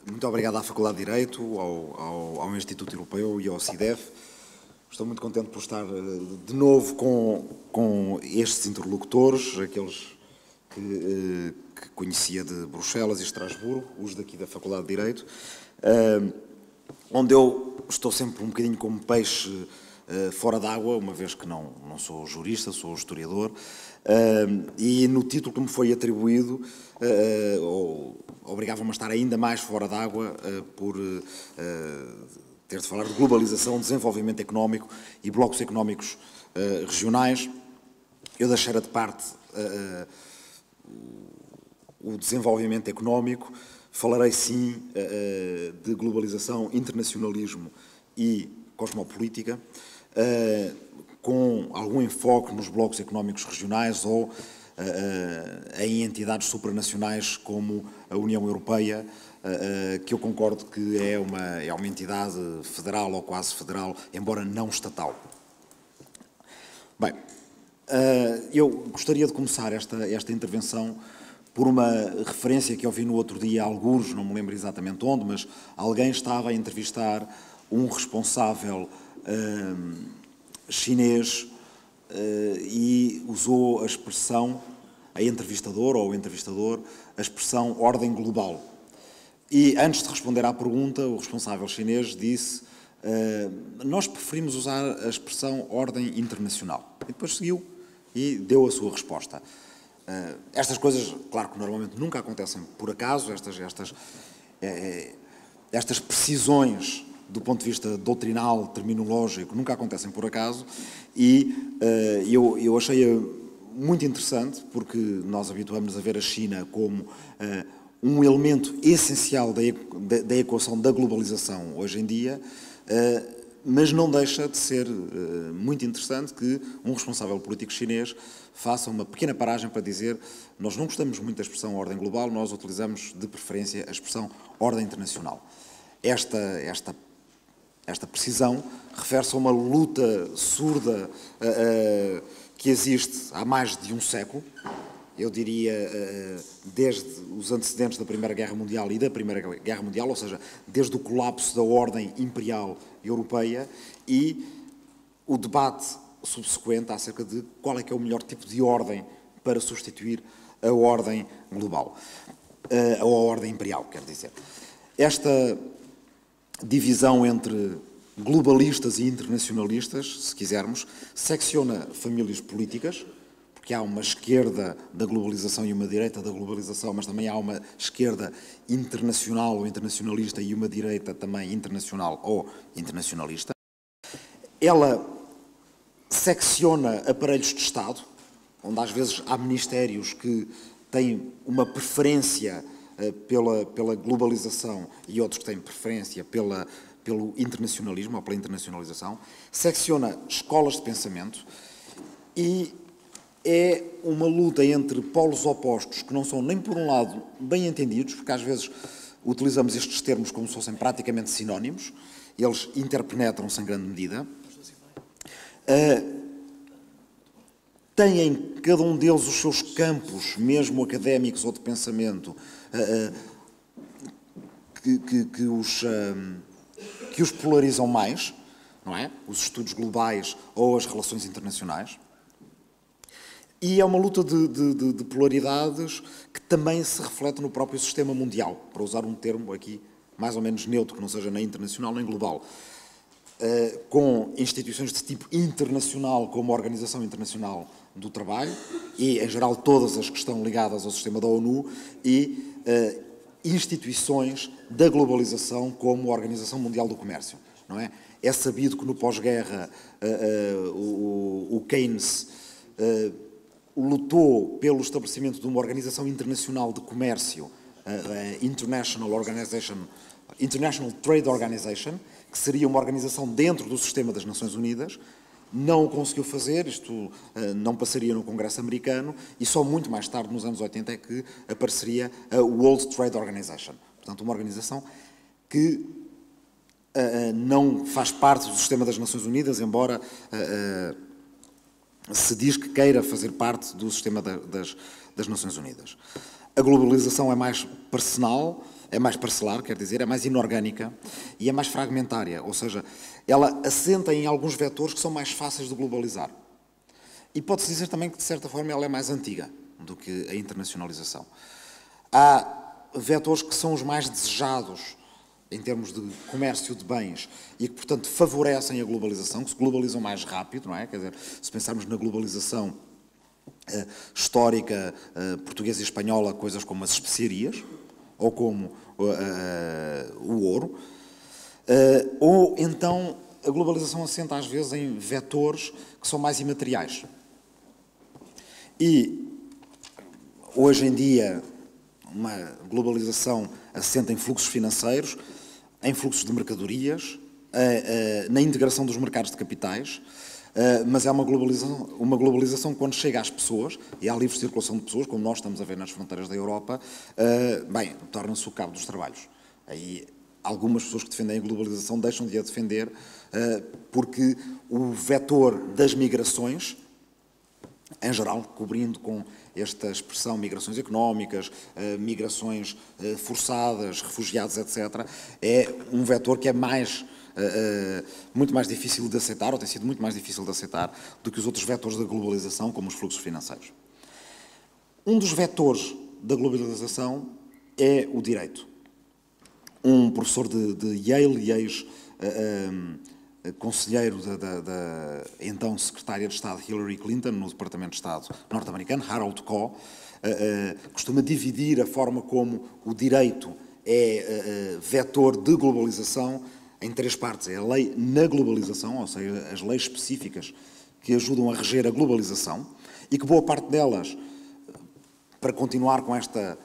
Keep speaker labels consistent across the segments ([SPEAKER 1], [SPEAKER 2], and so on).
[SPEAKER 1] Muito obrigado à Faculdade de Direito, ao Instituto Europeu e ao CIDEF. Estou muito contente por estar de novo com estes interlocutores, aqueles que conhecia de Bruxelas e Estrasburgo, os daqui da Faculdade de Direito, onde eu estou sempre um bocadinho como peixe fora d'água, uma vez que não sou jurista, sou historiador, e no título que me foi atribuído obrigava-me a estar ainda mais fora d'água por ter de falar de globalização, desenvolvimento económico e blocos económicos regionais. Eu deixara de parte o desenvolvimento económico, falarei sim de globalização, internacionalismo e cosmopolítica, com algum enfoque nos blocos económicos regionais ou em entidades supranacionais como a União Europeia, que eu concordo que é uma entidade federal ou quase federal, embora não estatal. Bem, eu gostaria de começar esta intervenção por uma referência que eu vi no outro dia, alguns, não me lembro exatamente onde, mas alguém estava a entrevistar um responsável chinês e usou a expressão, a entrevistadora ou o entrevistador, a expressão ordem global. E antes de responder à pergunta, o responsável chinês disse nós preferimos usar a expressão ordem internacional. E depois seguiu e deu a sua resposta. Estas coisas, claro que normalmente nunca acontecem por acaso, estas precisões do ponto de vista doutrinal, terminológico, nunca acontecem por acaso, e eu achei muito interessante, porque nós habituamos a ver a China como um elemento essencial da equação da globalização hoje em dia, mas não deixa de ser muito interessante que um responsável político chinês faça uma pequena paragem para dizer nós não gostamos muito da expressão ordem global, nós utilizamos de preferência a expressão ordem internacional. Esta precisão refere-se a uma luta surda que existe há mais de um século, eu diria desde os antecedentes da Primeira Guerra Mundial e da Primeira Guerra Mundial, ou seja, desde o colapso da ordem imperial europeia e o debate subsequente acerca de qual é que é o melhor tipo de ordem para substituir a ordem global, ou a ordem imperial, quero dizer. Esta divisão entre globalistas e internacionalistas, se quisermos, secciona famílias políticas, porque há uma esquerda da globalização e uma direita da globalização, mas também há uma esquerda internacional ou internacionalista e uma direita também internacional ou internacionalista. Ela secciona aparelhos de Estado, onde às vezes há ministérios que têm uma preferência pela globalização e outros que têm preferência pelo internacionalismo ou pela internacionalização, secciona escolas de pensamento e é uma luta entre polos opostos que não são nem por um lado bem entendidos, porque às vezes utilizamos estes termos como se fossem praticamente sinónimos, eles interpenetram-se em grande medida. Têm cada um deles os seus campos, mesmo académicos ou de pensamento, que os polarizam mais, não é? Os estudos globais ou as relações internacionais. E é uma luta de polaridades que também se reflete no próprio sistema mundial, para usar um termo aqui mais ou menos neutro, que não seja nem internacional nem global, com instituições de tipo internacional, como a Organização Internacional do Trabalho, e, em geral, todas as que estão ligadas ao sistema da ONU, e instituições da globalização, como a Organização Mundial do Comércio, não é? É sabido que no pós-guerra o Keynes lutou pelo estabelecimento de uma organização internacional de comércio, International Trade Organization, que seria uma organização dentro do sistema das Nações Unidas. Não o conseguiu fazer, isto não passaria no Congresso americano, e só muito mais tarde, nos anos 80, é que apareceria a World Trade Organization. Portanto, uma organização que não faz parte do sistema das Nações Unidas, embora se diz que queira fazer parte do sistema das Nações Unidas. A globalização é mais personal, é mais parcelar, quer dizer, é mais inorgânica e é mais fragmentária, ou seja, ela assenta em alguns vetores que são mais fáceis de globalizar. E pode-se dizer também que, de certa forma, ela é mais antiga do que a internacionalização. Há vetores que são os mais desejados em termos de comércio de bens e que, portanto, favorecem a globalização, que se globalizam mais rápido, não é? Quer dizer, se pensarmos na globalização histórica portuguesa e espanhola, coisas como as especiarias ou como o ouro, ou então a globalização assenta às vezes em vetores que são mais imateriais. E hoje em dia uma globalização assenta em fluxos financeiros, em fluxos de mercadorias, na integração dos mercados de capitais, mas é uma globalização quando chega às pessoas, e há livre circulação de pessoas, como nós estamos a ver nas fronteiras da Europa, bem, torna-se o cabo dos trabalhos. Aí algumas pessoas que defendem a globalização deixam de a defender porque o vetor das migrações, em geral, cobrindo com esta expressão migrações económicas, migrações forçadas, refugiados, etc., é um vetor que é muito mais difícil de aceitar, ou tem sido muito mais difícil de aceitar, do que os outros vetores da globalização, como os fluxos financeiros. Um dos vetores da globalização é o direito. Um professor de Yale e ex-conselheiro da então secretária de Estado Hillary Clinton, no Departamento de Estado norte-americano, Harold Koh, costuma dividir a forma como o direito é vetor de globalização em três partes. É a lei na globalização, ou seja, as leis específicas que ajudam a reger a globalização, e que boa parte delas, para continuar com esta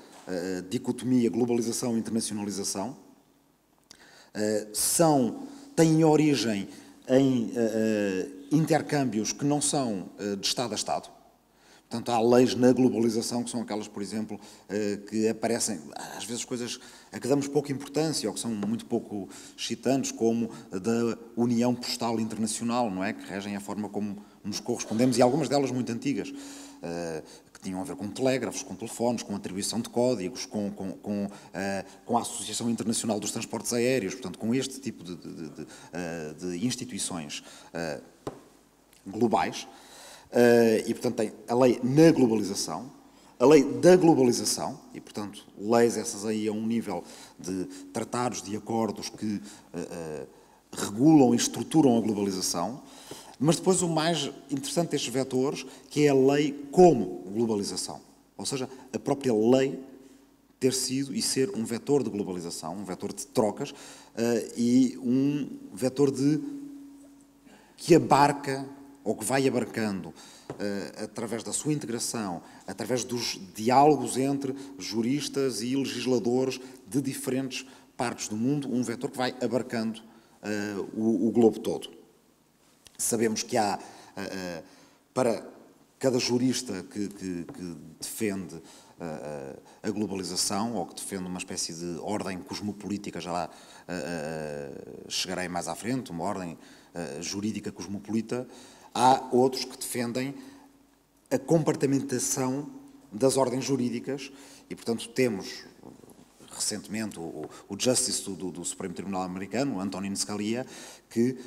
[SPEAKER 1] dicotomia globalização-internacionalização, têm origem em intercâmbios que não são de Estado a Estado. Portanto, há leis na globalização que são aquelas, por exemplo, que aparecem, às vezes, coisas a que damos pouca importância ou que são muito pouco excitantes, como a da União Postal Internacional, não é? Que regem a forma como nos correspondemos, e algumas delas muito antigas, que tinham a ver com telégrafos, com telefones, com atribuição de códigos, com a Associação Internacional dos Transportes Aéreos, portanto, com este tipo de instituições globais. E, portanto, tem a lei na globalização, a lei da globalização, e, portanto, leis essas aí a um nível de tratados, de acordos que regulam e estruturam a globalização, mas depois o mais interessante destes vetores, que é a lei como globalização, ou seja, a própria lei ter sido e ser um vetor de globalização, um vetor de trocas e um vetor que abarca ou que vai abarcando, através da sua integração, através dos diálogos entre juristas e legisladores de diferentes partes do mundo, um vetor que vai abarcando o globo todo. Sabemos que há, para cada jurista que defende a globalização, ou que defende uma espécie de ordem cosmopolítica, já lá chegarei mais à frente, uma ordem jurídica cosmopolita, há outros que defendem a compartimentação das ordens jurídicas e, portanto, temos recentemente o Justice do Supremo Tribunal Americano, Antonin Scalia, que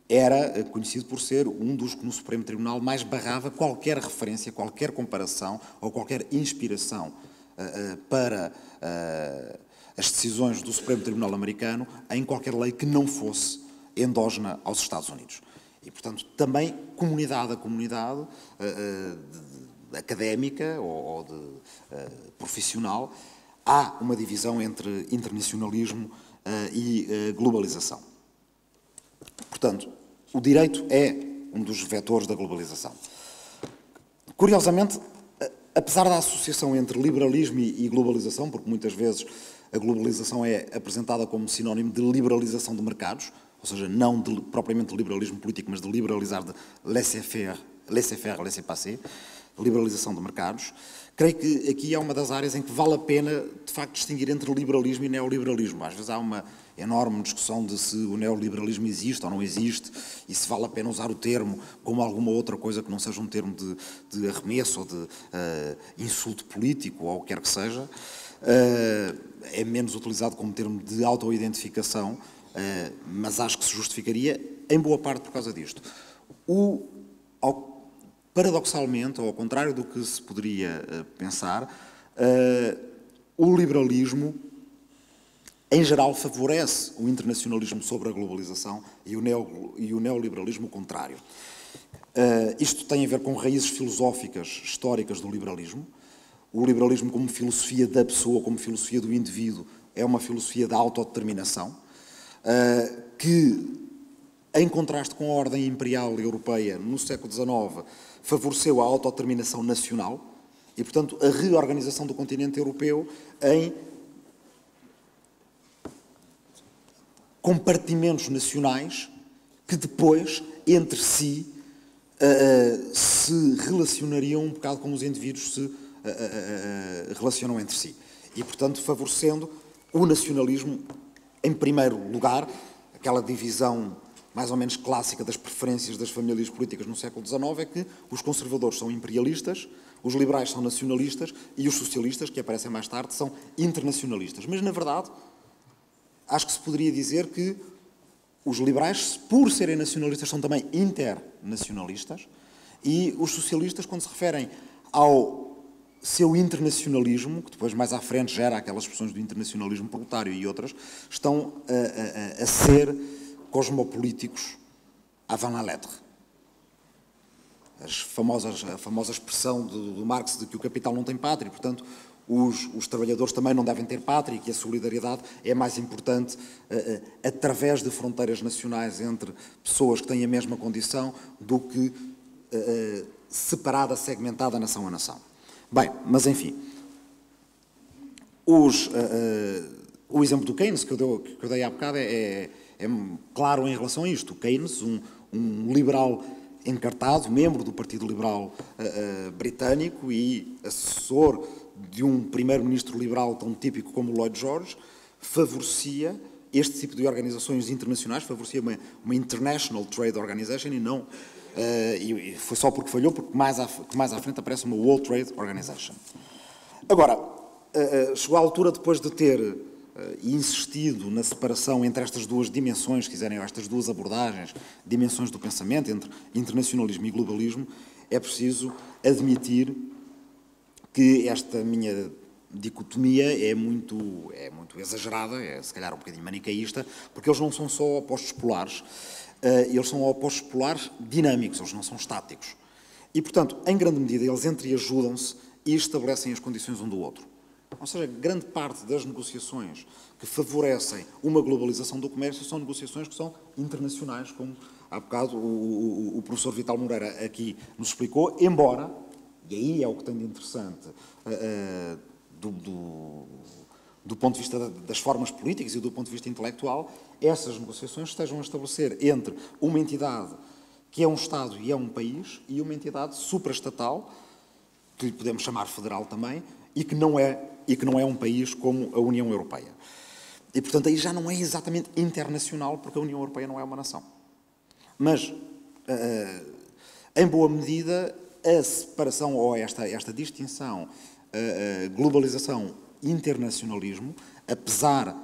[SPEAKER 1] era conhecido por ser um dos que no Supremo Tribunal mais barrava qualquer referência, qualquer comparação ou qualquer inspiração para as decisões do Supremo Tribunal Americano em qualquer lei que não fosse endógena aos Estados Unidos. E, portanto, também comunidade a comunidade académica ou profissional, há uma divisão entre internacionalismo e globalização. Portanto, o direito é um dos vetores da globalização. Curiosamente, apesar da associação entre liberalismo e globalização, porque muitas vezes a globalização é apresentada como sinónimo de liberalização de mercados, ou seja, não propriamente de liberalismo político, mas de liberalizar, de laissez-faire, laissez-passer, liberalização de mercados, creio que aqui é uma das áreas em que vale a pena, de facto, distinguir entre liberalismo e neoliberalismo. Às vezes há uma enorme discussão de se o neoliberalismo existe ou não existe e se vale a pena usar o termo como alguma outra coisa que não seja um termo de arremesso ou de insulto político ou o que quer que seja. é menos utilizado como termo de autoidentificação, mas acho que se justificaria em boa parte por causa disto. Paradoxalmente, ou ao contrário do que se poderia pensar, o liberalismo, em geral, favorece o internacionalismo sobre a globalização e o neoliberalismo o contrário. Isto tem a ver com raízes filosóficas históricas do liberalismo. O liberalismo como filosofia da pessoa, como filosofia do indivíduo, é uma filosofia da autodeterminação, que, em contraste com a ordem imperial europeia no século XIX, favoreceu a autodeterminação nacional e, portanto, a reorganização do continente europeu em compartimentos nacionais que depois, entre si, se relacionariam um bocado como os indivíduos se relacionam entre si. E, portanto, favorecendo o nacionalismo, em primeiro lugar, aquela divisão mais ou menos clássica das preferências das famílias políticas no século XIX, é que os conservadores são imperialistas, os liberais são nacionalistas e os socialistas, que aparecem mais tarde, são internacionalistas. Mas, na verdade, acho que se poderia dizer que os liberais, por serem nacionalistas, são também internacionalistas e os socialistas, quando se referem ao seu internacionalismo, que depois mais à frente gera aquelas expressões do internacionalismo proletário e outras, estão a ser cosmopolíticos avant la lettre. A famosa expressão do Marx de que o capital não tem pátria, portanto, os trabalhadores também não devem ter pátria e que a solidariedade é mais importante através de fronteiras nacionais entre pessoas que têm a mesma condição do que separada, segmentada, nação a nação. Bem, mas enfim, o exemplo do Keynes que eu dei há bocado é claro em relação a isto. O Keynes, um liberal encartado, membro do Partido Liberal britânico e assessor de um primeiro-ministro liberal tão típico como Lloyd George, favorecia este tipo de organizações internacionais, favorecia uma International Trade Organization e não, e foi só porque falhou, porque mais à frente aparece uma World Trade Organization. Agora, chegou à altura, depois de ter insistido na separação entre estas duas dimensões, se quiserem, estas duas abordagens, dimensões do pensamento, entre internacionalismo e globalismo, é preciso admitir que esta minha dicotomia é muito exagerada, é se calhar um bocadinho manicaísta, porque eles não são só opostos polares, eles são opostos polares dinâmicos, eles não são estáticos. E, portanto, em grande medida, eles entreajudam-se e estabelecem as condições um do outro. Ou seja, grande parte das negociações que favorecem uma globalização do comércio são negociações que são internacionais, como há bocado o professor Vital Moreira aqui nos explicou, embora, e aí é o que tem de interessante, do ponto de vista das formas políticas e do ponto de vista intelectual, essas negociações estejam a estabelecer entre uma entidade que é um Estado e é um país e uma entidade supraestatal, que lhe podemos chamar federal também, e que não é um país como a União Europeia. E, portanto, aí já não é exatamente internacional, porque a União Europeia não é uma nação. Mas, em boa medida, a separação ou esta distinção, globalização, internacionalismo, apesar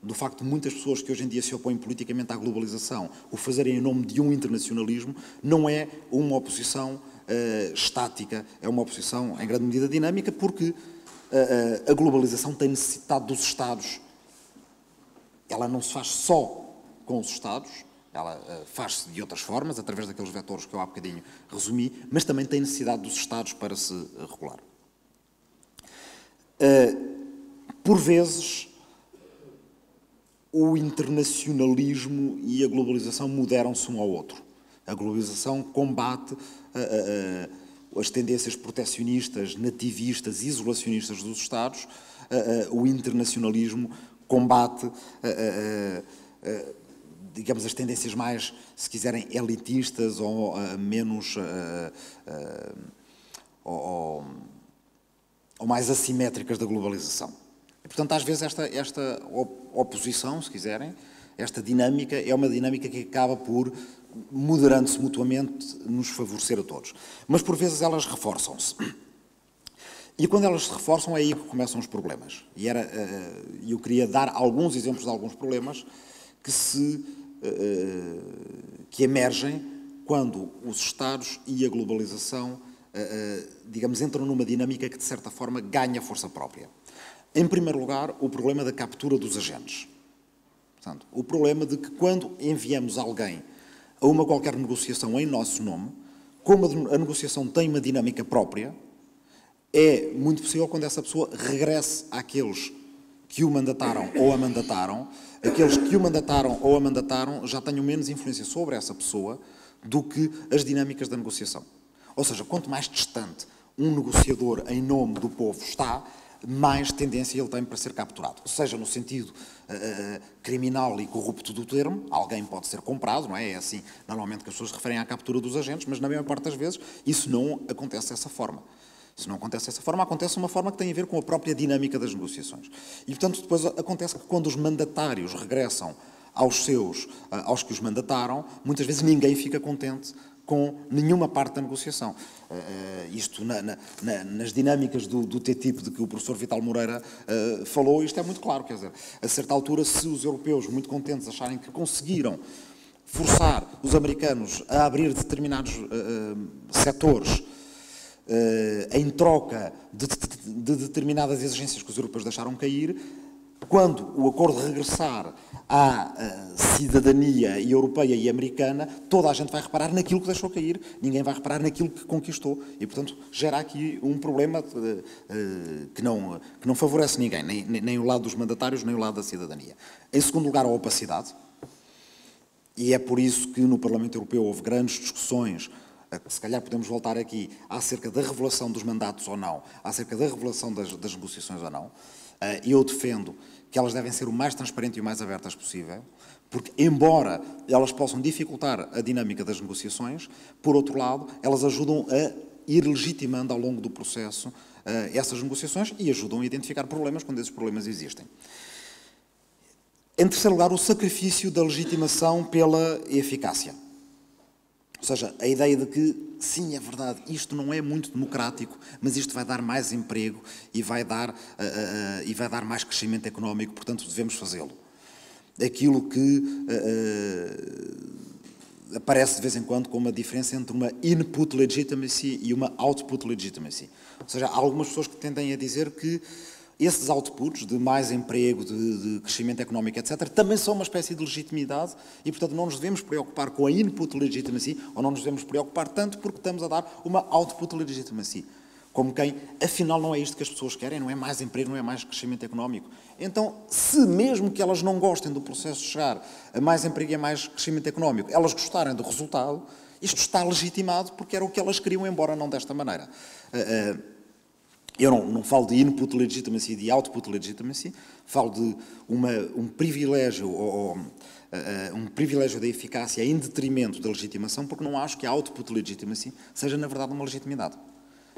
[SPEAKER 1] do facto de muitas pessoas que hoje em dia se opõem politicamente à globalização o fazerem em nome de um internacionalismo, não é uma oposição estática, é uma oposição em grande medida dinâmica, porque a globalização tem necessidade dos Estados. Ela não se faz só com os Estados, ela faz-se de outras formas, através daqueles vetores que eu há bocadinho resumi, mas também tem necessidade dos Estados para se regular. Por vezes, o internacionalismo e a globalização moderam-se um ao outro. A globalização combate as tendências protecionistas, nativistas, isolacionistas dos Estados. O internacionalismo combate, digamos, as tendências mais, se quiserem, elitistas ou menos, ou mais assimétricas da globalização. E, portanto, às vezes esta oposição, se quiserem, esta dinâmica, é uma dinâmica que acaba por, moderando-se mutuamente, nos favorecer a todos. Mas, por vezes, elas reforçam-se. E quando elas se reforçam é aí que começam os problemas. E eu queria dar alguns exemplos de alguns problemas que emergem quando os Estados e a globalização, digamos, entram numa dinâmica que, de certa forma, ganha força própria. Em primeiro lugar, o problema da captura dos agentes. Portanto, o problema de que quando enviamos alguém a uma qualquer negociação em nosso nome, como a negociação tem uma dinâmica própria, é muito possível quando essa pessoa regresse àqueles que o mandataram ou a mandataram, aqueles que o mandataram ou a mandataram já tenham menos influência sobre essa pessoa do que as dinâmicas da negociação. Ou seja, quanto mais distante um negociador em nome do povo está, mais tendência ele tem para ser capturado. Seja no sentido criminal e corrupto do termo, alguém pode ser comprado, não é? É assim, normalmente, que as pessoas referem à captura dos agentes, mas na maior parte das vezes isso não acontece dessa forma. Se não acontece dessa forma, acontece uma forma que tem a ver com a própria dinâmica das negociações. E, portanto, depois acontece que quando os mandatários regressam aos que os mandataram, muitas vezes ninguém fica contente com nenhuma parte da negociação. Isto nas dinâmicas do TTIP de que o professor Vital Moreira falou, isto é muito claro, quer dizer, a certa altura, se os europeus, muito contentes, acharem que conseguiram forçar os americanos a abrir determinados setores em troca de determinadas exigências que os europeus deixaram cair, quando o acordo regressar à cidadania europeia e americana, toda a gente vai reparar naquilo que deixou cair, ninguém vai reparar naquilo que conquistou. E, portanto, gera aqui um problema que não favorece ninguém, nem o lado dos mandatários, nem o lado da cidadania. Em segundo lugar, a opacidade. E é por isso que no Parlamento Europeu houve grandes discussões, se calhar podemos voltar aqui, acerca da revelação dos mandatos ou não, acerca da revelação das negociações ou não. Eu defendo que elas devem ser o mais transparentes e o mais abertas possível, porque, embora elas possam dificultar a dinâmica das negociações, por outro lado, elas ajudam a ir legitimando ao longo do processo essas negociações e ajudam a identificar problemas quando esses problemas existem. Em terceiro lugar, o sacrifício da legitimação pela eficácia. Ou seja, a ideia de que, sim, é verdade, isto não é muito democrático, mas isto vai dar mais emprego e vai dar mais crescimento económico, portanto, devemos fazê-lo. Aquilo que aparece de vez em quando como uma diferença entre uma input legitimacy e uma output legitimacy. Ou seja, há algumas pessoas que tendem a dizer que esses outputs de mais emprego, de crescimento económico, etc., também são uma espécie de legitimidade e, portanto, não nos devemos preocupar com a input legitimacy ou não nos devemos preocupar tanto porque estamos a dar uma output legitimacy. Como quem, afinal, não é isto que as pessoas querem, não é mais emprego, não é mais crescimento económico. Então, se mesmo que elas não gostem do processo de chegar a mais emprego e a mais crescimento económico, elas gostarem do resultado, isto está legitimado porque era o que elas queriam, embora não desta maneira. Eu não falo de input legitimacy e de output legitimacy, falo de um privilégio um privilégio da eficácia em detrimento da legitimação, porque não acho que a output legitimacy seja, na verdade, uma legitimidade.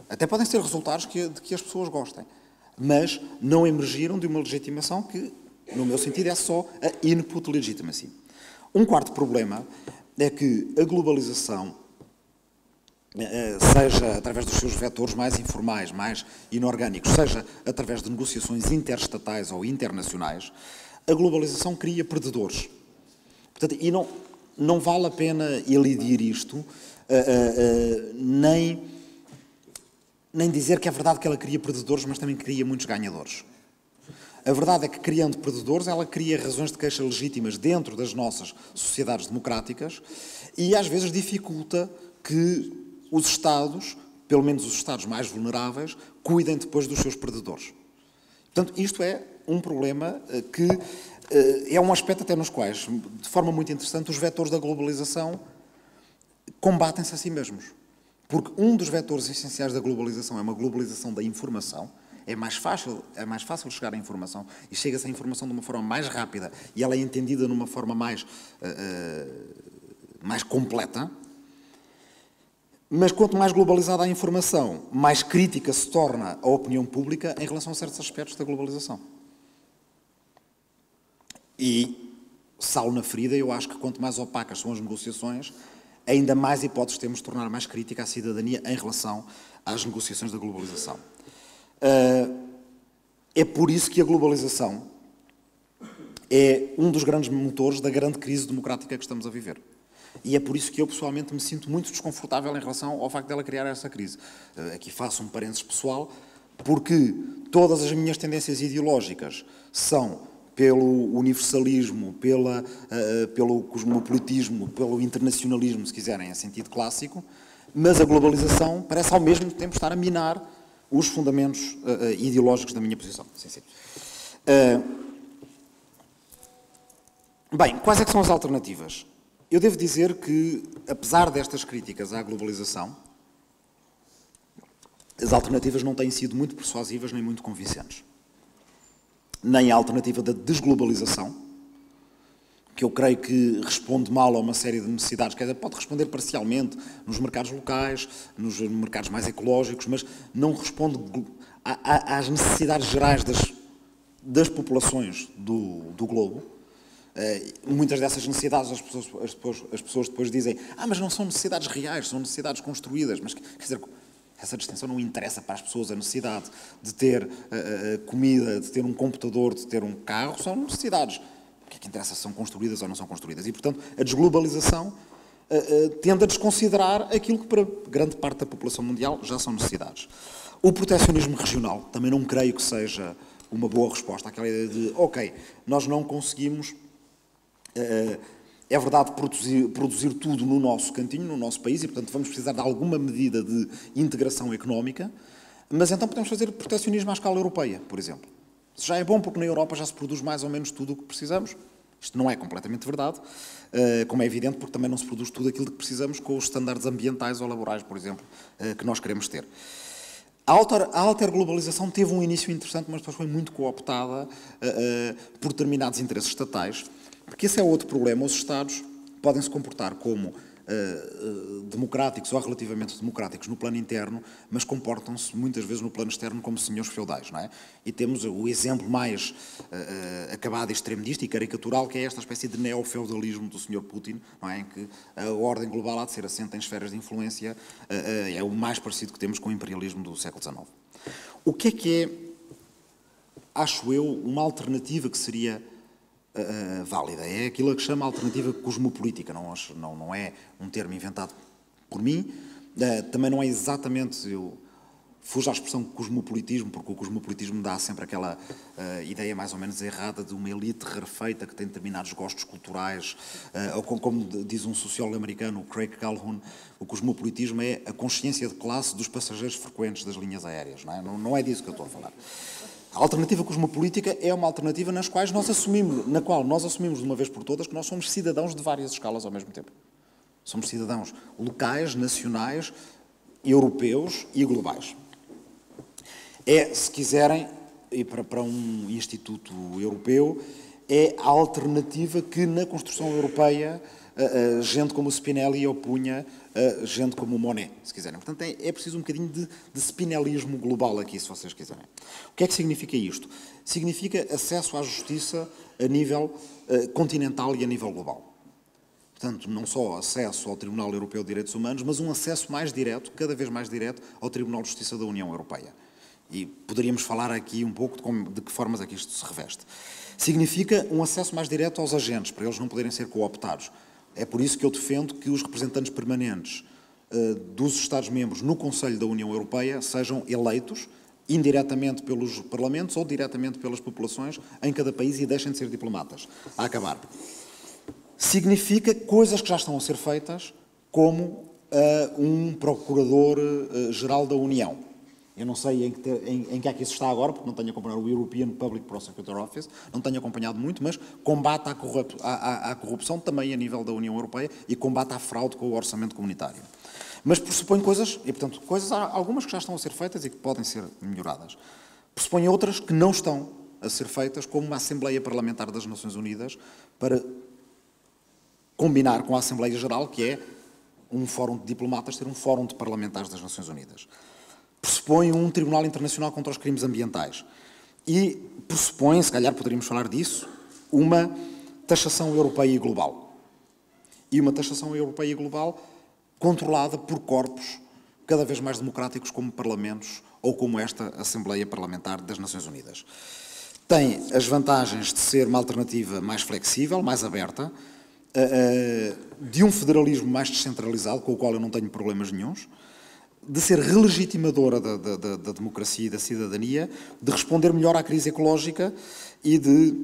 [SPEAKER 1] Até podem ser resultados de que as pessoas gostem, mas não emergiram de uma legitimação que, no meu sentido, é só a input legitimacy. Um quarto problema é que a globalização, seja através dos seus vetores mais informais, mais inorgânicos, seja através de negociações interestatais ou internacionais, a globalização cria perdedores. Portanto, e não vale a pena elidir isto, nem dizer que é verdade que ela cria perdedores, mas também cria muitos ganhadores. A verdade é que, criando perdedores, ela cria razões de queixa legítimas dentro das nossas sociedades democráticas e, às vezes, dificulta que os Estados, pelo menos os Estados mais vulneráveis, cuidem depois dos seus perdedores. Portanto, isto é um problema que é um aspecto até nos quais, de forma muito interessante, os vetores da globalização combatem-se a si mesmos. Porque um dos vetores essenciais da globalização é uma globalização da informação. É mais fácil chegar à informação e chega-se à informação de uma forma mais rápida e ela é entendida numa forma mais completa. Mas quanto mais globalizada a informação, mais crítica se torna a opinião pública em relação a certos aspectos da globalização. E, sal na ferida, eu acho que quanto mais opacas são as negociações, ainda mais hipóteses temos de tornar mais crítica a cidadania em relação às negociações da globalização. É por isso que a globalização é um dos grandes motores da grande crise democrática que estamos a viver. E é por isso que eu, pessoalmente, me sinto muito desconfortável em relação ao facto dela criar essa crise. Aqui faço um parênteses pessoal, porque todas as minhas tendências ideológicas são pelo universalismo, pelo cosmopolitismo, pelo internacionalismo, se quiserem, em sentido clássico, mas a globalização parece ao mesmo tempo estar a minar os fundamentos ideológicos da minha posição. Sim, sim. Bem, quais é que são as alternativas? Eu devo dizer que, apesar destas críticas à globalização, as alternativas não têm sido muito persuasivas nem muito convincentes. Nem a alternativa da desglobalização, que eu creio que responde mal a uma série de necessidades, quer dizer, pode responder parcialmente nos mercados locais, nos mercados mais ecológicos, mas não responde às necessidades gerais das populações do globo. Muitas dessas necessidades as pessoas depois dizem mas não são necessidades reais, são necessidades construídas. Mas, quer dizer, essa distinção não interessa para as pessoas. A necessidade de ter comida, de ter um computador, de ter um carro, são necessidades. O que é que interessa se são construídas ou não são construídas? E, portanto, a desglobalização tende a desconsiderar aquilo que para grande parte da população mundial já são necessidades. O protecionismo regional também não creio que seja uma boa resposta àquela ideia de nós não conseguimos... É verdade produzir tudo no nosso cantinho, no nosso país, e, portanto, vamos precisar de alguma medida de integração económica, mas então podemos fazer protecionismo à escala europeia, por exemplo. Isso já é bom porque na Europa já se produz mais ou menos tudo o que precisamos. Isto não é completamente verdade, como é evidente, porque também não se produz tudo aquilo que precisamos com os estándares ambientais ou laborais, por exemplo, que nós queremos ter. A alterglobalização teve um início interessante, mas depois foi muito cooptada por determinados interesses estatais. Porque esse é outro problema. Os Estados podem se comportar como democráticos ou relativamente democráticos no plano interno, mas comportam-se muitas vezes no plano externo como senhores feudais, não é? E temos o exemplo mais acabado, extremista e caricatural, que é esta espécie de neofeudalismo do Sr. Putin, não é? Em que a ordem global há de ser assente em esferas de influência, é o mais parecido que temos com o imperialismo do século XIX. O que é, acho eu, uma alternativa que seria... válida. É aquilo que chama alternativa cosmopolítica, não é um termo inventado por mim, também não é exatamente, eu fujo à expressão cosmopolitismo, porque o cosmopolitismo dá sempre aquela ideia mais ou menos errada de uma elite rarefeita que tem determinados gostos culturais, ou como diz um sociólogo americano, o Craig Calhoun, o cosmopolitismo é a consciência de classe dos passageiros frequentes das linhas aéreas, não é disso que eu estou a falar. A alternativa cosmopolítica é uma alternativa na qual nós assumimos de uma vez por todas que nós somos cidadãos de várias escalas ao mesmo tempo. Somos cidadãos locais, nacionais, europeus e globais. É, se quiserem, e para um instituto europeu, é a alternativa que na construção europeia gente como o Spinelli opunha gente como o Monet, se quiserem. Portanto, é preciso um bocadinho de spinelismo global aqui, se vocês quiserem. O que é que significa isto? Significa acesso à justiça a nível continental e a nível global. Portanto, não só acesso ao Tribunal Europeu de Direitos Humanos, mas um acesso mais direto, cada vez mais direto, ao Tribunal de Justiça da União Europeia. E poderíamos falar aqui um pouco de que formas é que isto se reveste. Significa um acesso mais direto aos agentes, para eles não poderem ser cooptados. É por isso que eu defendo que os representantes permanentes dos Estados-membros no Conselho da União Europeia sejam eleitos indiretamente pelos parlamentos ou diretamente pelas populações em cada país e deixem de ser diplomatas. A acabar. Significa coisas que já estão a ser feitas, como um Procurador-Geral da União. Eu não sei em que é que isso está agora, porque não tenho acompanhado o European Public Prosecutor Office, não tenho acompanhado muito, mas combate à corrupção também a nível da União Europeia e combate à fraude com o orçamento comunitário. Mas pressupõe coisas, e portanto, algumas que já estão a ser feitas e que podem ser melhoradas. Pressupõe outras que não estão a ser feitas, como uma Assembleia Parlamentar das Nações Unidas, para combinar com a Assembleia Geral, que é um fórum de diplomatas, ter um fórum de parlamentares das Nações Unidas. Pressupõe um Tribunal Internacional contra os Crimes Ambientais. E pressupõe, se calhar poderíamos falar disso, uma taxação europeia e global. E uma taxação europeia e global controlada por corpos cada vez mais democráticos como parlamentos ou como esta Assembleia Parlamentar das Nações Unidas. Tem as vantagens de ser uma alternativa mais flexível, mais aberta, de um federalismo mais descentralizado, com o qual eu não tenho problemas nenhuns, de ser relegitimadora da democracia e da cidadania, de responder melhor à crise ecológica e de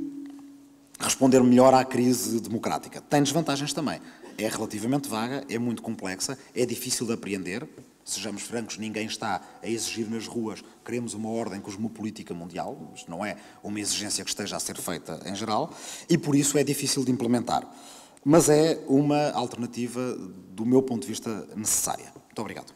[SPEAKER 1] responder melhor à crise democrática. Tem desvantagens também. É relativamente vaga, é muito complexa, é difícil de apreender. Sejamos francos, ninguém está a exigir nas ruas, queremos uma ordem cosmopolítica mundial, isto não é uma exigência que esteja a ser feita em geral, e por isso é difícil de implementar. Mas é uma alternativa, do meu ponto de vista, necessária. Muito obrigado.